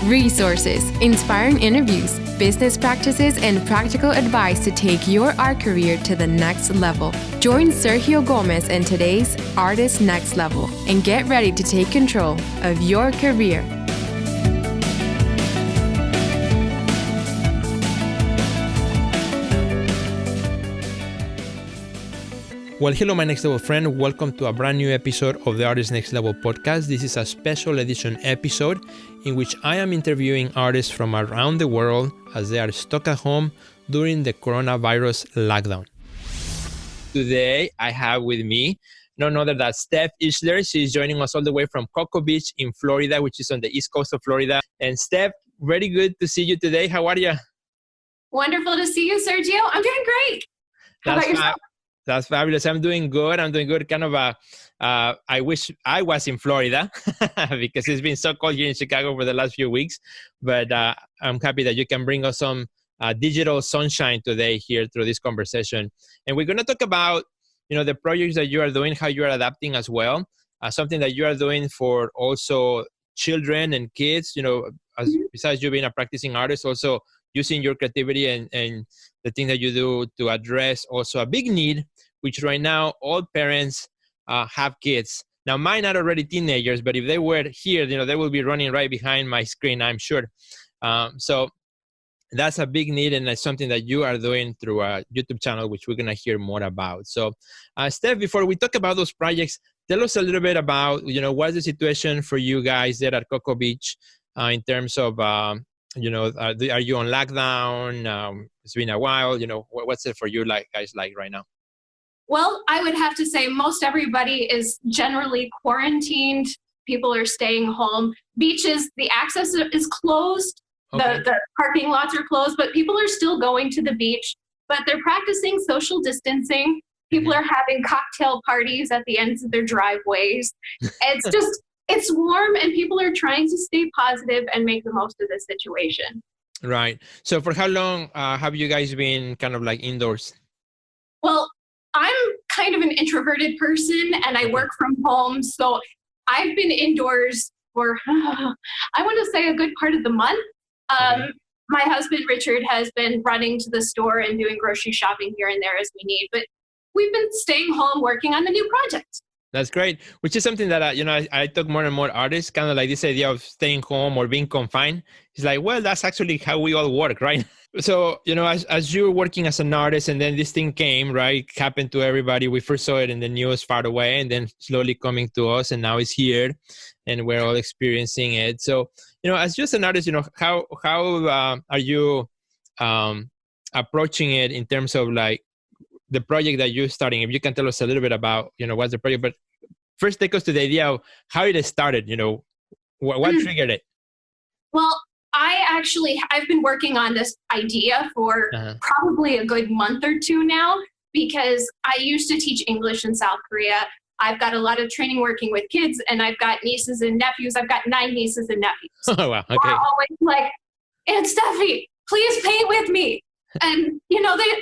resources, inspiring interviews, business practices, and practical advice to take your art career to the next level. Join Sergio Gomez in today's Artist Next Level and get ready to take control of your career. Well, hello, my next level friend. Welcome to a brand new episode of the Artist Next Level podcast. This is a special edition episode in which I am interviewing artists from around the world as they are stuck at home during the coronavirus lockdown. Today, I have with me none other than Steph Ishler. She's joining us all the way from Cocoa Beach in Florida, which is on the east coast of Florida. And Steph, very good to see you today. How are you? Wonderful to see you, Sergio. I'm doing great. How about yourself? That's fabulous. I'm doing good. Kind of I wish I was in Florida because it's been so cold here in Chicago for the last few weeks. But I'm happy that you can bring us some digital sunshine today here through this conversation. And we're going to talk about, the projects that you are doing, how you are adapting as well. Something that you are doing for also children and kids, besides you being a practicing artist, also using your creativity and the thing that you do to address also a big need, which right now all parents have kids. Now, mine are already teenagers, but if they were here, they will be running right behind my screen, I'm sure. So that's a big need, and that's something that you are doing through a YouTube channel, which we're going to hear more about. So, Steph, before we talk about those projects, tell us a little bit about, what's the situation for you guys there at Cocoa Beach in terms of, are you on lockdown? It's been a while. What's it for you guys right now? Well, I would have to say most everybody is generally quarantined. People are staying home. Beaches, the access is closed. Okay. The parking lots are closed, but people are still going to the beach. But they're practicing social distancing. People are having cocktail parties at the ends of their driveways. It's warm, and people are trying to stay positive and make the most of this situation. Right. So for how long have you guys been kind of like indoors? Well, I'm kind of an introverted person, and I work from home. So I've been indoors for, I want to say, a good part of the month. My husband, Richard, has been running to the store and doing grocery shopping here and there as we need. But we've been staying home working on the new project. That's great, which is something that, I talk more and more artists, kind of like this idea of staying home or being confined. It's like, well, that's actually how we all work, right? So, as you're working as an artist and then this thing came, right, happened to everybody. We first saw it in the news far away and then slowly coming to us, and now it's here and we're all experiencing it. So, as just an artist, how are you approaching it in terms of like the project that you're starting? If you can tell us a little bit about, what's the project, but first take us to the idea of how it started, what triggered it? Well, I've been working on this idea for probably a good month or two now, because I used to teach English in South Korea. I've got a lot of training working with kids, and I've got nieces and nephews. I've got 9 nieces and nephews. Oh, wow. Okay. They're always like, Aunt Steffi, please paint with me. And,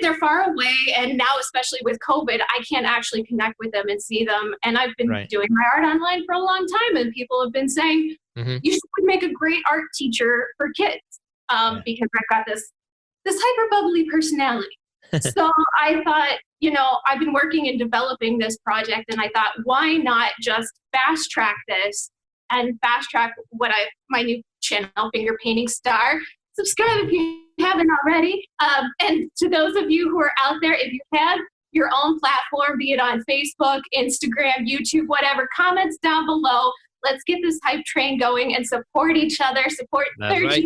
they're far away. And now, especially with COVID, I can't actually connect with them and see them. And I've been doing my art online for a long time. And people have been saying, you should make a great art teacher for kids because I've got this hyper bubbly personality. So I thought, I've been working and developing this project. And I thought, why not just fast track this and fast track my new channel, Finger Painting Star. Subscribe if you haven't already. And to those of you who are out there, if you have your own platform, be it on Facebook, Instagram, YouTube, whatever, comments down below. Let's get this hype train going and support each other, support Sergio,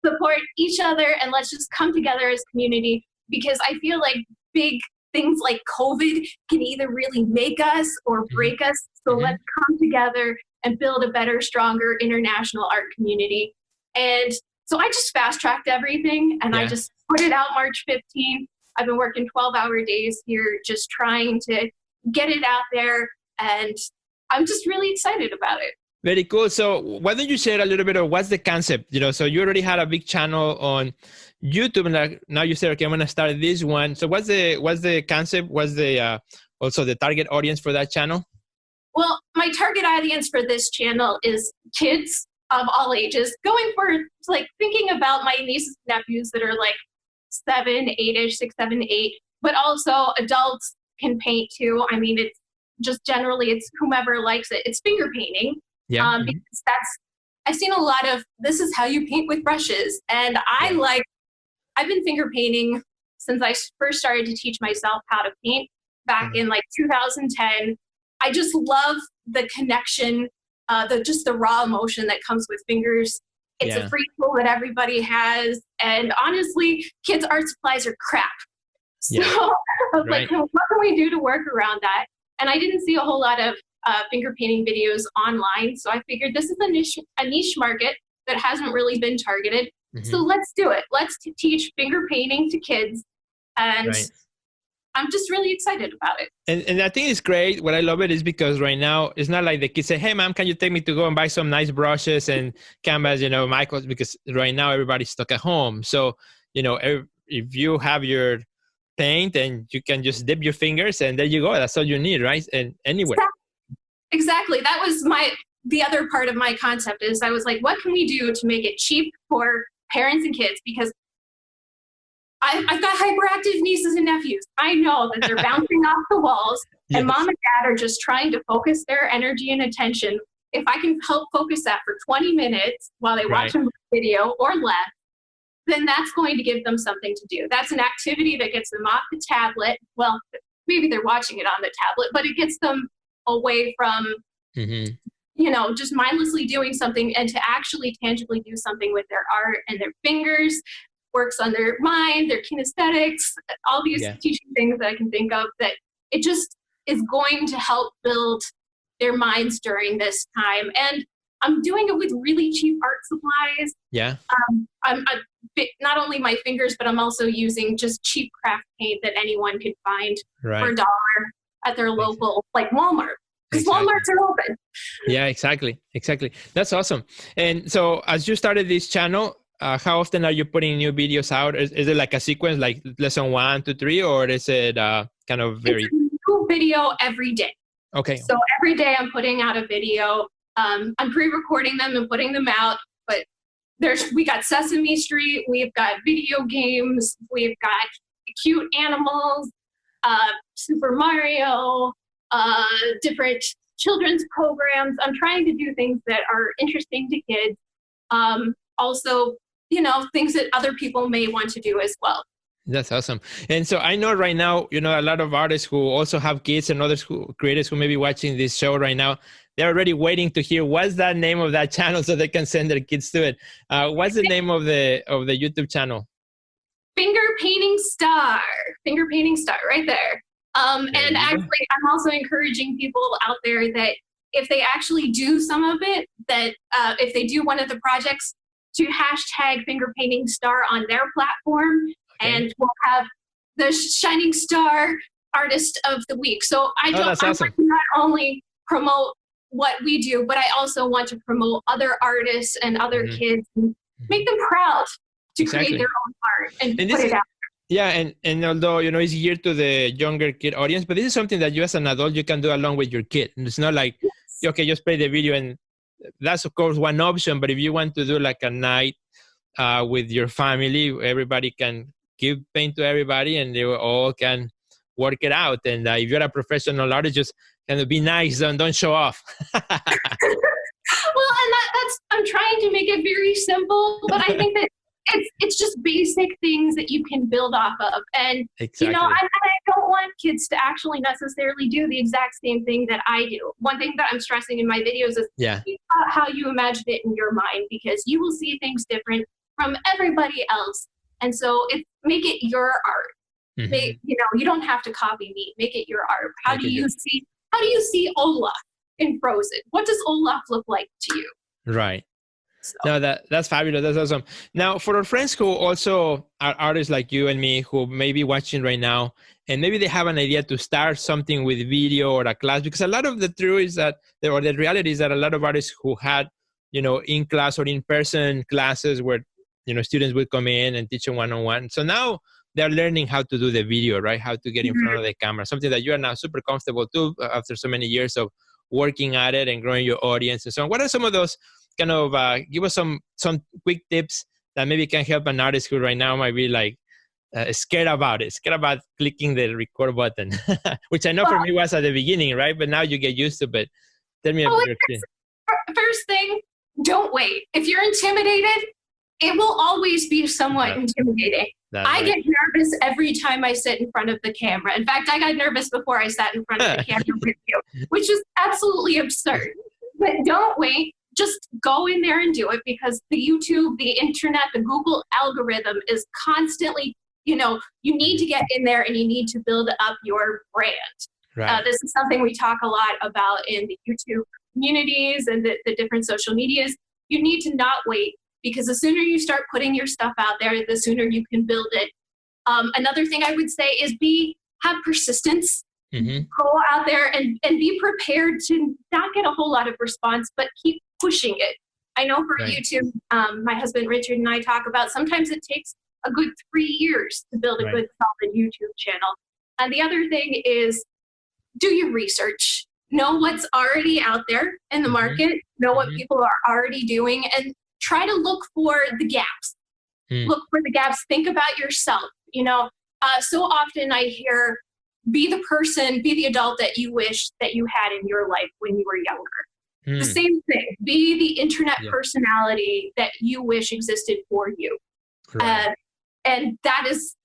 support each other, and let's just come together as a community, because I feel like big things like COVID can either really make us or break us. So let's come together and build a better, stronger international art community. And so I just fast-tracked everything, and I just put it out March 15th. I've been working 12-hour days here, just trying to get it out there, and I'm just really excited about it. Very cool. So why don't you share a little bit of what's the concept? So you already had a big channel on YouTube, and now you say, okay, I'm going to start this one. So what's the concept? What's the also the target audience for that channel? Well, my target audience for this channel is kids of all ages, going for like thinking about my nieces and nephews that are like 7, 8-ish, 6, 7, 8, but also adults can paint too. I mean, it's just generally it's whomever likes it. It's finger painting. Yeah. Because I've seen a lot of, this is how you paint with brushes. And I've been finger painting since I first started to teach myself how to paint back in like 2010. I just love the connection, just the raw emotion that comes with fingers. It's a free tool that everybody has. And honestly, kids' art supplies are crap. So I was like, what can we do to work around that? And I didn't see a whole lot of finger painting videos online. So I figured this is a niche market that hasn't really been targeted. So let's do it. Let's teach finger painting to kids. And I'm just really excited about it. And I think it's great. What I love it is because right now, it's not like the kids say, hey, mom, can you take me to go and buy some nice brushes and canvas, Michael's, because right now everybody's stuck at home. So, if you have your paint and you can just dip your fingers and there you go. That's all you need, right? And anywhere. Exactly. That was the other part of my concept is I was like, what can we do to make it cheap for parents and kids? Because I've got hyperactive nieces and nephews. I know that they're bouncing off the walls and mom and dad are just trying to focus their energy and attention. If I can help focus that for 20 minutes while they watch a video or less, then that's going to give them something to do. That's an activity that gets them off the tablet. Well, maybe they're watching it on the tablet, but it gets them away from, just mindlessly doing something and to actually tangibly do something with their art and their fingers. Works on their mind, their kinesthetics, all these teaching things that I can think of that it just is going to help build their minds during this time. And I'm doing it with really cheap art supplies. Yeah. I'm not only my fingers, but I'm also using just cheap craft paint that anyone can find for $1 at their local, like Walmart. Because Walmarts are open. Yeah, exactly. That's awesome. And so as you started this channel, how often are you putting new videos out? Is it like a sequence, like lesson 1, 2, 3, or is it kind of very? It's a new video every day. Okay. So every day I'm putting out a video. I'm pre-recording them and putting them out. But we got Sesame Street, we've got video games, we've got cute animals, Super Mario, different children's programs. I'm trying to do things that are interesting to kids. Also, things that other people may want to do as well. That's awesome. And so I know right now, a lot of artists who also have kids and other creators who may be watching this show right now, they're already waiting to hear what's that name of that channel so they can send their kids to it. What's the name of the YouTube channel? Finger Painting Star right there. And actually, I'm also encouraging people out there that if they actually do some of it, that if they do one of the projects, to hashtag Finger Painting Star on their platform, and we'll have the Shining Star Artist of the Week. So I want to not only promote what we do, but I also want to promote other artists and other kids, and make them proud to create their own art and put it out. Yeah, and although, it's geared to the younger kid audience, but this is something that you as an adult, you can do along with your kid. And it's not like, okay, just play the video, and that's, of course, one option. But if you want to do like a night with your family, everybody can give paint to everybody and they all can work it out. And if you're a professional artist, just kind of be nice and don't show off. Well, and I'm trying to make it very simple, but I think that it's just basic things that you can build off of. And, I don't want kids to actually necessarily do the exact same thing that I do. One thing that I'm stressing in my videos is how you imagine it in your mind, because you will see things different from everybody else. And so make it your art. You don't have to copy me. Make it your art. How do you see Olaf in Frozen? What does Olaf look like to you? Right. So. No, that's fabulous. That's awesome. Now, for our friends who also are artists like you and me, who may be watching right now, and maybe they have an idea to start something with video or a class, because a lot of the truth is that, or the reality is that a lot of artists who had, in class or in-person classes where, students would come in and teach them one-on-one. So now they're learning how to do the video, right? How to get in front of the camera, something that you are now super comfortable to after so many years of working at it and growing your audience and so on. What are some of those kind of give us some quick tips that maybe can help an artist who right now might be like scared about clicking the record button, which I know for me was at the beginning, right? But now you get used to it. Tell me about your thing. First thing, don't wait. If you're intimidated, it will always be somewhat intimidating. I get nervous every time I sit in front of the camera. In fact, I got nervous before I sat in front of the camera with you, which is absolutely absurd. But don't wait. Just go in there and do it, because the YouTube, the internet, the Google algorithm is constantly, you need to get in there and you need to build up your brand. Right. This is something we talk a lot about in the YouTube communities and the different social medias. You need to not wait, because the sooner you start putting your stuff out there, the sooner you can build it. Another thing I would say is have persistence. Mm-hmm. Go out there and be prepared to not get a whole lot of response, but keep pushing it. I know for YouTube, my husband Richard and I talk about sometimes it takes a good 3 years to build a good solid YouTube channel. And the other thing is do your research. Know what's already out there in the market, know what people are already doing, and try to look for the gaps. Look for the gaps. Think about yourself. So often I hear, be the adult that you wish that you had in your life when you were younger. The same thing. Be the internet personality that you wish existed for you. Right. And that is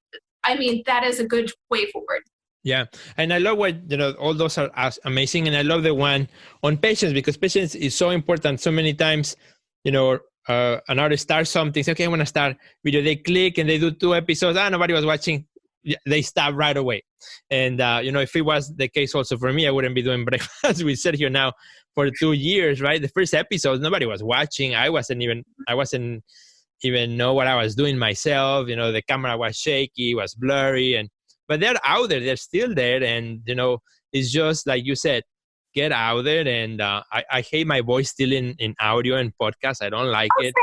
a good way forward. Yeah. And I love what, all those are amazing. And I love the one on patience, because patience is so important. So many times, an artist starts something, say, okay, I want to start video. They click and they do 2 episodes. Nobody was watching. They stop right away. And, if it was the case also for me, I wouldn't be doing breakfast with Sergio now for 2 years, right? The first episode, nobody was watching. I wasn't even know what I was doing myself. The camera was shaky, was blurry. But they're out there. They're still there. And, it's just like you said, get out there. And I hate my voice still in audio and podcast. I don't like it.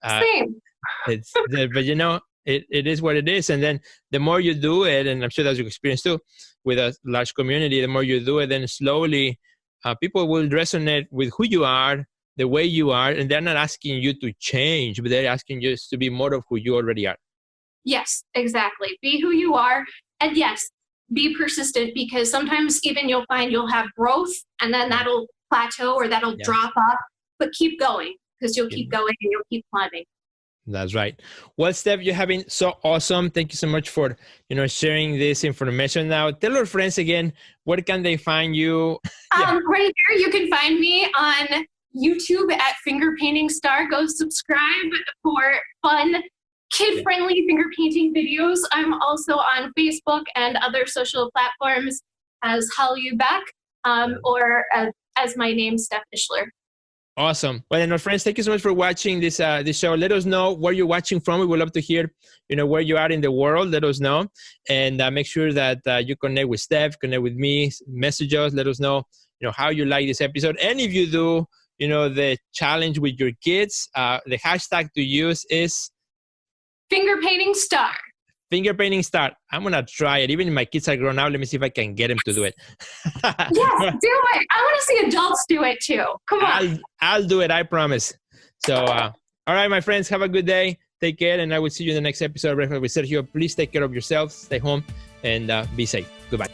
Same. But, it is what it is. And then the more you do it, and I'm sure that's your experience too, with a large community, the more you do it, then slowly people will resonate with who you are, the way you are, and they're not asking you to change, but they're asking you to be more of who you already are. Yes, exactly. Be who you are. And yes, be persistent, because sometimes even you'll find you'll have growth and then that'll plateau or that'll drop off, but keep going, because you'll keep going and you'll keep climbing. That's right. Well, Steph, you're having so awesome. Thank you so much for, sharing this information. Now, tell our friends again, where can they find you? Right here, you can find me on YouTube at Finger Painting Star. Go subscribe for fun, kid-friendly finger painting videos. I'm also on Facebook and other social platforms as Hollyback, or as my name, Steph Ishler. Awesome. Well, and our friends, thank you so much for watching this show. Let us know where you're watching from. We would love to hear, where you are in the world. Let us know. And make sure that you connect with Steph, connect with me, message us. Let us know, how you like this episode. And if you do, the challenge with your kids, the hashtag to use is Finger Painting Star. Finger Painting Star. I'm going to try it. Even if my kids are grown up, let me see if I can get them to do it. Yes, do it. I want to see adults do it too. Come on. I'll do it. I promise. So, all right, my friends, have a good day. Take care. And I will see you in the next episode of Breakfast with Sergio. Please take care of yourselves. Stay home and be safe. Goodbye.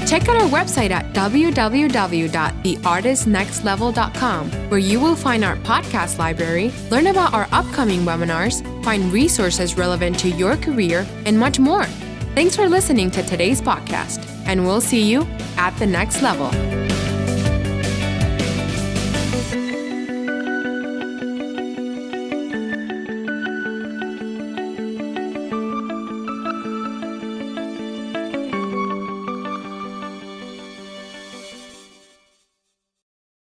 Check out our website at www.theartistnextlevel.com, where you will find our podcast library, learn about our upcoming webinars, find resources relevant to your career, and much more. Thanks for listening to today's podcast, and we'll see you at the next level.